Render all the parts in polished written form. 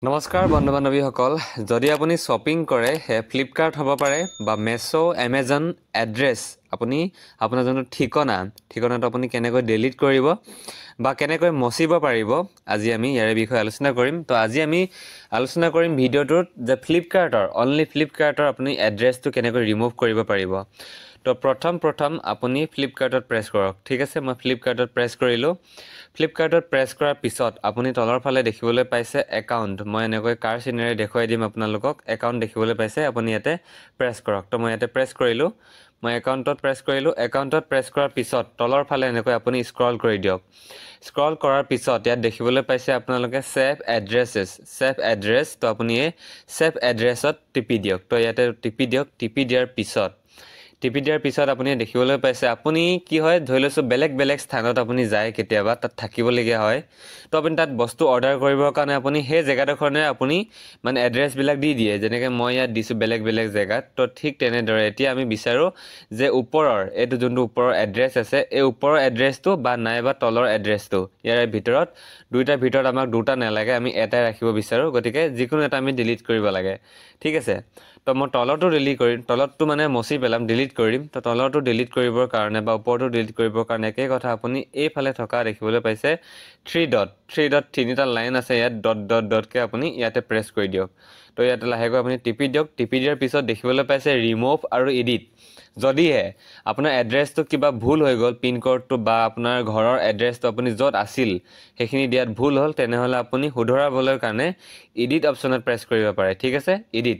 নমস্কাৰ বন্ধু বান্ধৱীসকল যদি আপুনি শ্বপিং কৰে ফ্লিপকাৰ্ট হ'ব পাৰে বা মেছো এমেজন এড্ৰেছ আপুনি আপোনাৰ যোনটো ঠিকনাটো আপুনি কেনেকৈ ডিলিট কৰিব বা কেনেকৈ মচিব পাৰিব আজি আমি ইয়াৰ বিষয়ে আলোচনা কৰিম তো আজি আমি আলোচনা কৰিম ভিডিঅ'টোত যে অনলি ফ্লিপকাৰ্টৰ আপুনি এড্ৰেছটো কেনেকৈ ৰিমুভ কৰিব পাৰিব তো প্ৰথম আপুনি ফ্লিপকাৰ্টত প্ৰেছ কৰক ঠিক আছে মই ফ্লিপকাৰ্টত প্ৰেছ কৰিলোঁ ফ্লিপকাৰ্টত প্ৰেছ কৰাৰ পিছত আপুনি তলৰ ফালে দেখিবলৈ পাইছে একাউণ্ট মই এনেকৈ কাৰ চিনেৰে দেখুৱাই দিম আপোনালোকক একাউণ্ট দেখিবলৈ পাইছে আপুনি ইয়াতে প্ৰেছ কৰক তো মই ইয়াতে প্ৰেছ কৰিলোঁ মই একাউণ্টত প্ৰেছ কৰিলোঁ একাউণ্টত প্ৰেছ কৰাৰ পিছত তলৰ ফালে এনেকৈ আপুনি স্ক্ৰল কৰি দিয়ক স্ক্ৰল কৰাৰ পিছত ইয়াত দেখিবলৈ পাইছে আপোনালোকে সেভ এড্ৰেছ তো আপুনি এই সেভ এড্ৰেছত টিপি দিয়ক তো ইয়াতে টিপি দিয়াৰ পিছত আপুনি দেখিবলৈ পাইছে আপুনি কি হয় ধৰি লৈছো বেলেগ স্থানত আপুনি যায় কেতিয়াবা তাত থাকিবলগীয়া হয় তো আপুনি তাত বস্তু অৰ্ডাৰ কৰিবৰ কাৰণে আপুনি সেই জেগাডোখৰনে আপুনি মানে এড্ৰেছ বিলাক দি দিয়ে যেনেকৈ মই ইয়াত দিছো বেলেগ জেগাত তো ঠিক তেনেদৰে এতিয়া আমি বিচাৰো যে ওপৰৰ এইটো যোনটো ওপৰৰ এড্ৰেছ আছে এই ওপৰৰ এড্ৰেছটো বা নাইবা তলৰ এড্ৰেছটো ইয়াৰ ভিতৰত দুইটাৰ ভিতৰত আমাক দুটা নালাগে আমি এটাই ৰাখিব বিচাৰো গতিকে যিকোনো এটা আমি ডিলিট কৰিব লাগে ঠিক আছে তো মই তলৰটো ডিলিট কৰিম তলৰটো মানে মচি পেলাম ডিলিট কৰিম তো তলৰটো ডিলিট কৰিবৰ কাৰণে বা ওপৰটো ডিলিট কৰিবৰ কাৰণে একেই কথা আপুনি এইফালে থকা দেখিবলৈ পাইছে 3 ডট তিনিটা লাইন আছে ইয়াত ডট কে আপুনি ইয়াতে প্ৰেছ কৰি দিয়ক তো ইয়াতে লাহেকৈ আপুনি টিপি দিয়ক টিপি দিয়াৰ পিছত দেখিবলৈ পাইছে ৰিমুভ আৰু এডিট যদিহে আপোনাৰ এড্ৰেছটো কিবা ভুল হৈ গ'ল পিন কোডটো বা আপোনাৰ ঘৰৰ এড্ৰেছটো আপুনি য'ত আছিল সেইখিনি দিয়াত ভুল হ'ল তেনেহ'লে আপুনি শুধৰাবলৈ কাৰণে এডিট অপশ্যনত প্ৰেছ কৰিব পাৰে ঠিক আছে এডিট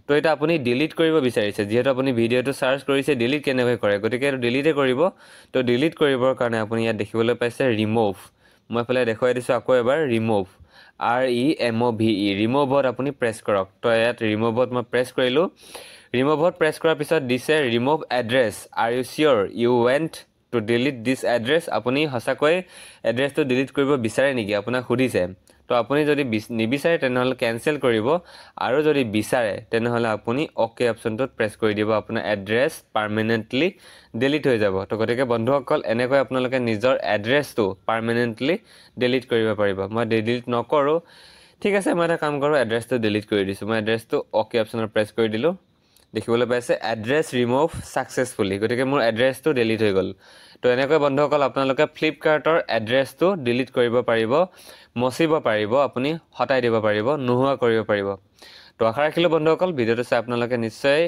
তো এটা আপুনি ডিলিট কৰিব বিচাৰিছে যেহেতু আপুনি ভিডিঅ'টো সাৰ্চ কৰিছে ডিলিট কেনেকৈ কৰে গতিকে এটো ডিলিটে কৰিব তো ডিলিট কৰিবৰ কাৰণে আপুনি ইয়াত দেখিবলৈ পাইছে ৰিমুভ মই ফলে দেখুৱাই দিছো আকৌ এবাৰ ৰিমুভ REMOVE ৰিমুভত আপুনি প্ৰেছ কৰক তো ইয়াত ৰিমুভত মই প্ৰেছ কৰিলোঁ ৰিমুভত প্ৰেছ কৰাৰ পিছত দিছে remove address are you sure you want to delete this address আপুনি সঁচাকৈ এড্ৰেছটো ডিলিট কৰিব বিচাৰে নেকি আপোনাক সুধিছে তো আপুনি যদি নিবিচাৰে তেনেহ'লে কেনসেল কৰিব আৰু যদি বিচাৰে তেনেহ'লে আপুনি ওকে অপশ্যনটোত প্ৰেছ কৰি দিব আপোনাৰ এড্ৰেছ পাৰ্মানেন্টলি ডিলিট হৈ যাব তো গতিকে বন্ধুসকল এনেকৈ আপোনালোকে নিজৰ এড্ৰেছটো পাৰ্মানেন্টলি ডিলিট কৰিব পাৰিব মই ডিলিট নকৰো ঠিক আছে মই এটা কাম কৰো এড্ৰেছটো ডিলিট কৰি দিছো মই এড্ৰেছটো ওকে অপশ্যনত প্ৰেছ কৰি দিলো দেখিবলৈ পাইছে এড্ৰেছ ৰিমুভ সাকসেসফুলি গতিকে মোৰ এড্ৰেছটো ডিলিট হৈ গ'ল তো এনেকৈ বন্ধুসকল আপোনালোকে ফ্লিপকাৰ্টৰ এড্ৰেছটো ডিলিট কৰিব পাৰিব মচিব পাৰিব আপুনি হটাই দিব পাৰিব নোহোৱা কৰিব পাৰিব তো আশা ৰাখিলো বন্ধুসকল ভিডিঅ'টো চাই আপোনালোকে নিশ্চয়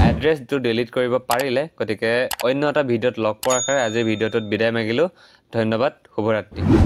এড্ৰেছটো ডিলিট কৰিব পাৰিলে গতিকে অন্য এটা ভিডিঅ'ত লগ পোৱাৰ আশাৰে আজি ভিডিঅ'টোত বিদায় মাগিলো ধন্যবাদ শুভৰাত্ৰি